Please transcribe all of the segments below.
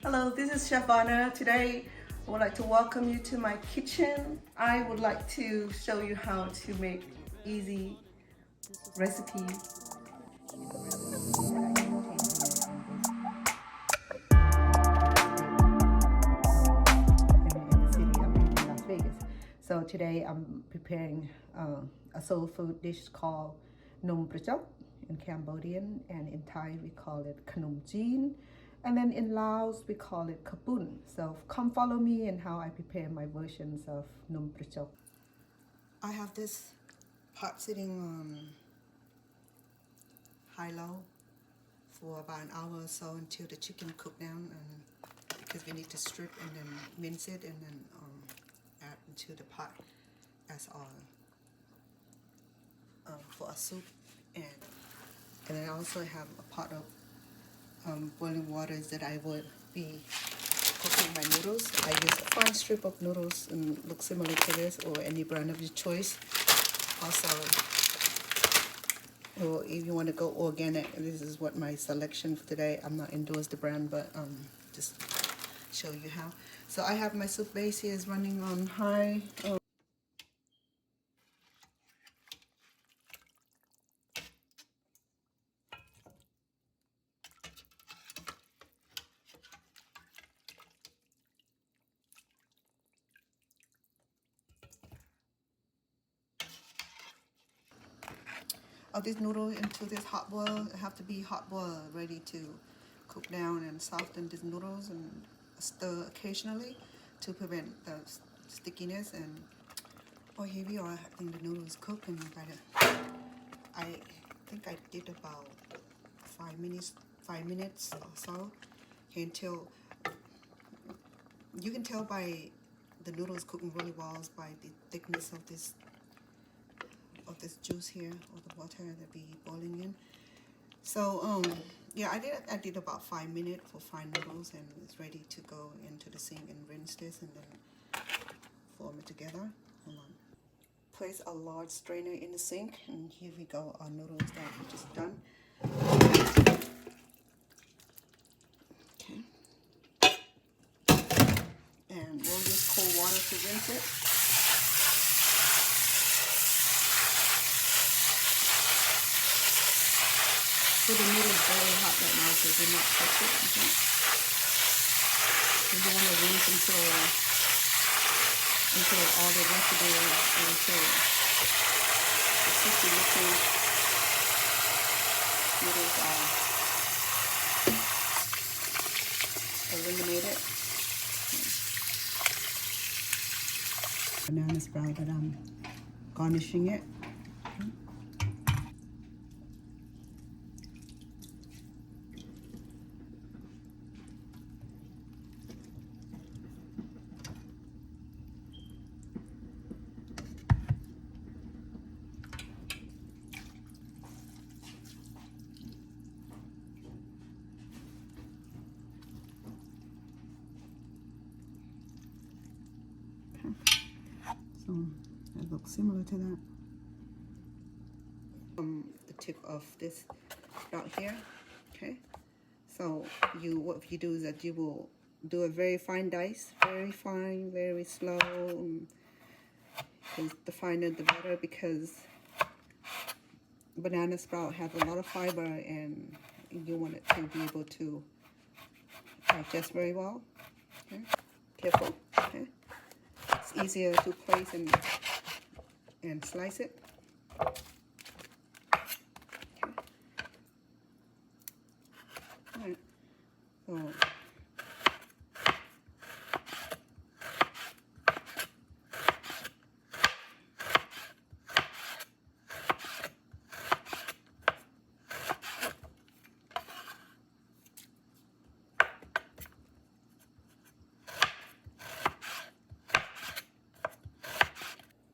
Hello, this is Chef Anna. Today, I would like to welcome you to my kitchen. I would like to show you how to make easy recipes. In the city, I'm in Las Vegas. So today I'm preparing a soul food dish called num in Cambodian, and in Thai we call it khonum jeen. And then in Laos, we call it Khao Poon. So come follow me in how I prepare my versions of num prachok. I have this pot sitting on high-low for about an hour or so until the chicken cook down, and because we need to strip and then mince it and then add into the pot as our for a soup. And then I also have a pot of boiling waters that I would be cooking my noodles. I use a fine strip of noodles and look similar to this, or any brand of your choice. Also, or if you want to go organic, this is what my selection for today. I'm not endorsed the brand, but just show you how. So I have my soup base here is running on high. Of this noodle into this hot boil. It have to be hot boil, ready to cook down and soften these noodles, and stir occasionally to prevent the stickiness. And here we are. I think the noodle is cooked, and I think I did about 5 minutes or so until you can tell by the noodles cooking really well by the thickness of this juice here, or the water that be boiling in. So yeah, I did about 5 minutes for 5 noodles, and it's ready to go into the sink and rinse this and then form it together. Hold on. Place a large strainer in the sink, and here we go, our noodles that we just done. Okay. And we'll use cold water to rinse it. So the noodle is very hot right now, so do not touch it. And you want to rinse until all the residue, until the sister looking noodles are eliminated. Banana sprout that I'm garnishing it. So it looks similar to that. The tip of this sprout here. Okay. So what you do is that you will do a very fine dice, very fine, very slow. Because the finer the better, because banana sprout have a lot of fiber, and you want it to be able to digest very well. Okay. Careful. Okay. It's easier to place and slice it. Okay. All right.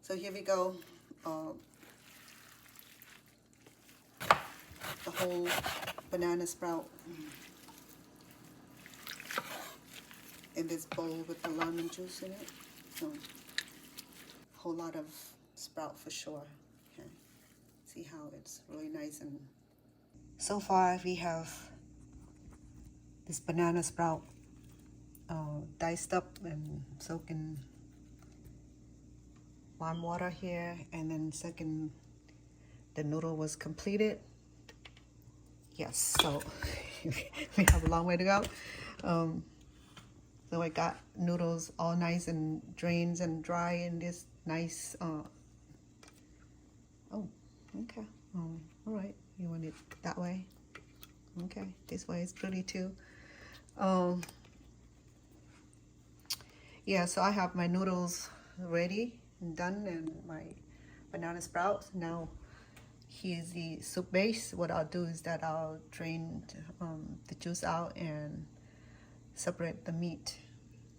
So here we go. The whole banana sprout in this bowl with the lemon juice in it. So a whole lot of sprout for sure. Okay. See how it's really nice. And so far we have this banana sprout diced up and soaked in warm water here, and then second, the noodle was completed. Yes, so we have a long way to go. So I got noodles all nice and drained and dry in this nice, oh, okay, all right, you want it that way? Okay, this way is pretty too. Yeah, so I have my noodles ready and done, and my banana sprouts. Now here's the soup base. What I'll do is that I'll drain the juice out and separate the meat.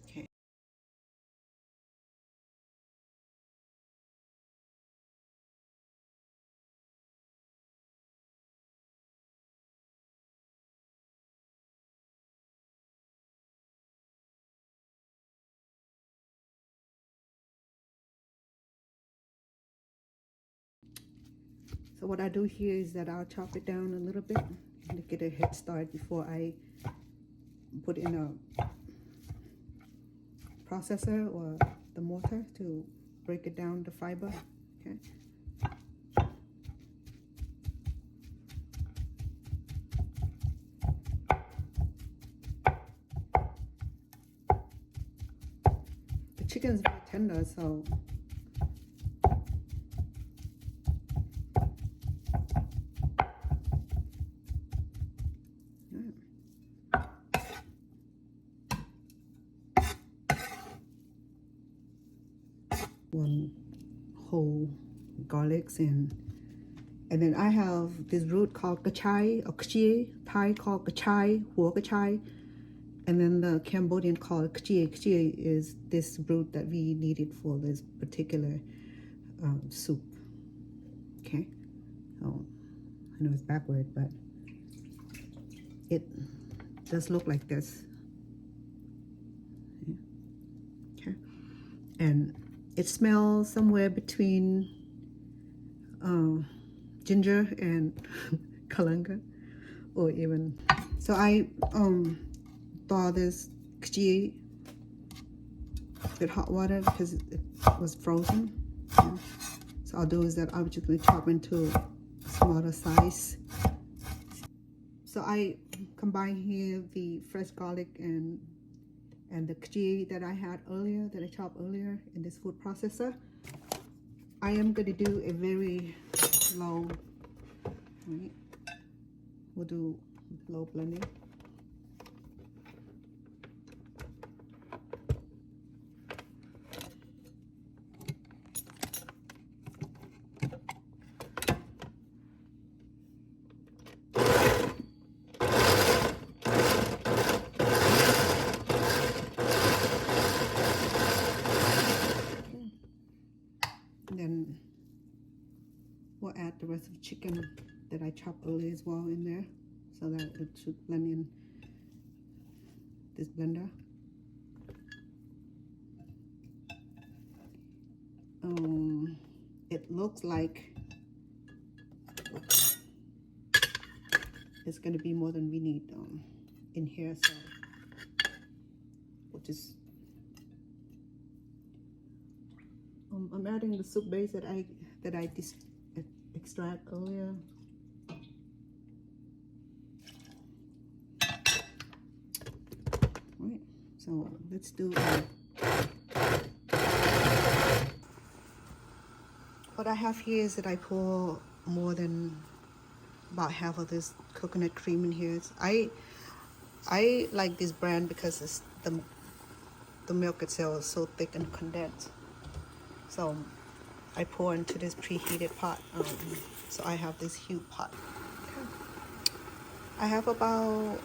Okay. So what I do here is that I'll chop it down a little bit to get a head start before I put in a processor or the mortar to break it down the fiber. Okay. The chicken is very tender, so one whole garlics, and then I have this root called kachai or kchie, Thai called kachai, hua kachai, and then the Cambodian called kchie. Kchie is this root that we needed for this particular soup. Okay, so I know it's backward, but it does look like this. Okay, and it smells somewhere between ginger and kalanga, or even. So I thaw this kchie with hot water because it was frozen. Yeah. So I'll do is that I'm just going to chop into a smaller size. So I combine here the fresh garlic and the kchie that I had earlier, that I chopped earlier in this food processor. I am going to do a very low, right? We'll do low blending. Then we'll add the rest of the chicken that I chopped earlier as well in there, so that it should blend in this blender. It looks like it's going to be more than we need in here, so we'll just I'm adding the soup base that I extract earlier. Right, so let's do what I have here is that I pour more than about half of this coconut cream in here. I like this brand because it's the milk itself is so thick and condensed. So I pour into this preheated pot. So I have this huge pot. Okay. I have about,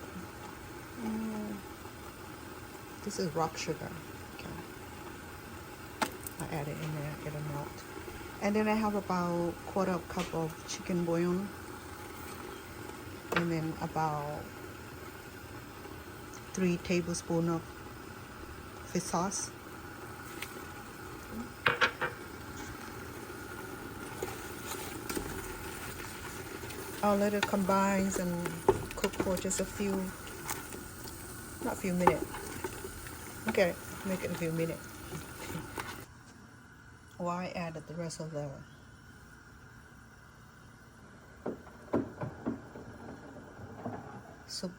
this is rock sugar. Okay. I add it in there, it'll melt. And then I have about 1/4 cup of chicken bouillon. And then about 3 tablespoons of fish sauce. I'll let it combine and cook for just not a few minutes. Okay, make it in a few minutes. Well, I added the rest of the soup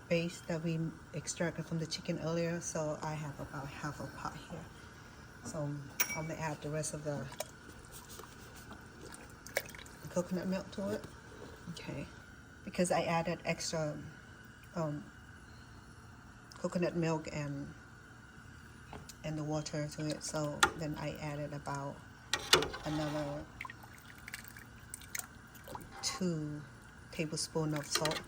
base that we extracted from the chicken earlier, so I have about half a pot here. So I'm gonna add the rest of the coconut milk to it. Okay, because I added extra coconut milk and the water to it, so then I added about another 2 tablespoons of salt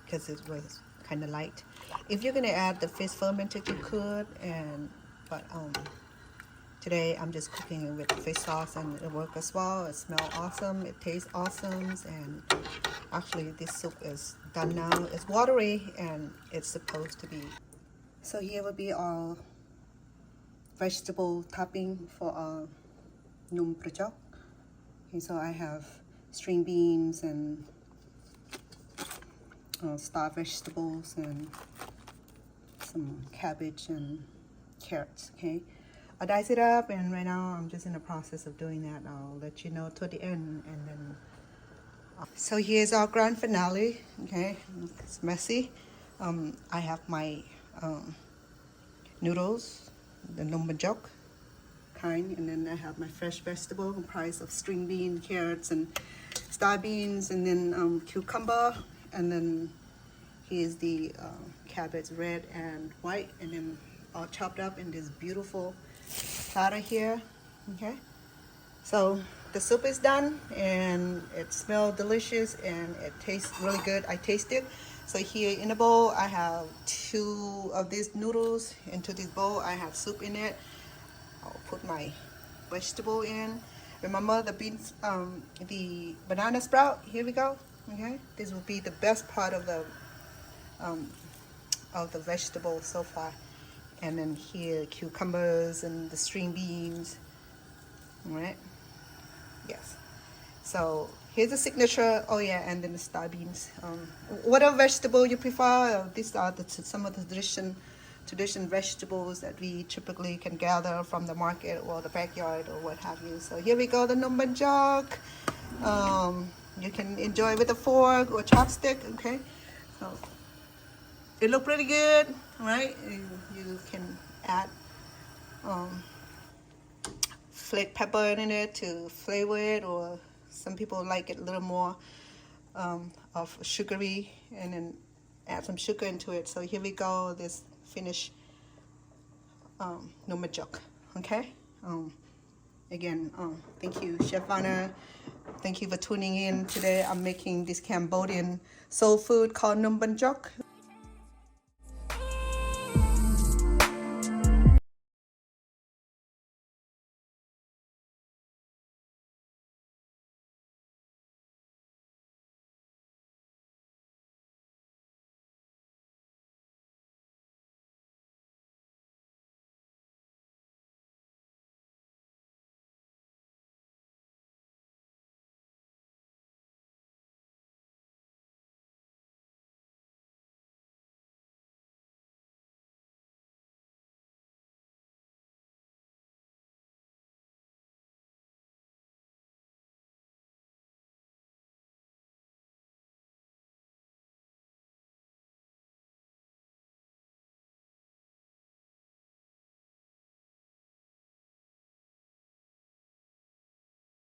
because it was kind of light. If you're gonna add the fish fermented, you could, but today I'm just cooking it with fish sauce and it works as well. It smells awesome, it tastes awesome, and actually this soup is done now. It's watery and it's supposed to be. So here will be our vegetable topping for our num prachok. Okay, so I have string beans and star vegetables and some cabbage and carrots. Okay, I dice it up, and right now I'm just in the process of doing that. I'll let you know toward the end, and then so here's our grand finale. Okay, it's messy. I have my noodles, the num chok kind, and then I have my fresh vegetable comprised of string bean, carrots, and star beans, and then cucumber, and then here's the cabbage, red and white, and then all chopped up in this beautiful platter here. Okay, so the soup is done and it smells delicious and it tastes really good. I taste it. So here in a bowl I have 2 of these noodles. Into this bowl I have soup in it. I'll put my vegetable in. Remember the beans, the banana sprout. Here we go. Okay, this will be the best part of the vegetable so far. And then here cucumbers and the string beans. All right. Yes. So here's the signature. Oh yeah, and then the star beans. Whatever vegetable you prefer. These are some of the tradition vegetables that we typically can gather from the market or the backyard or what have you. So here we go, the num chok. You can enjoy with a fork or chopstick. Okay. So it looks pretty good, right? You can add flake pepper in it to flavor it, or some people like it a little more of sugary, and then add some sugar into it. So here we go, this finished num chok. Okay. Again, thank you, Chef Anna. Thank you for tuning in today. I'm making this Cambodian soul food called num chok.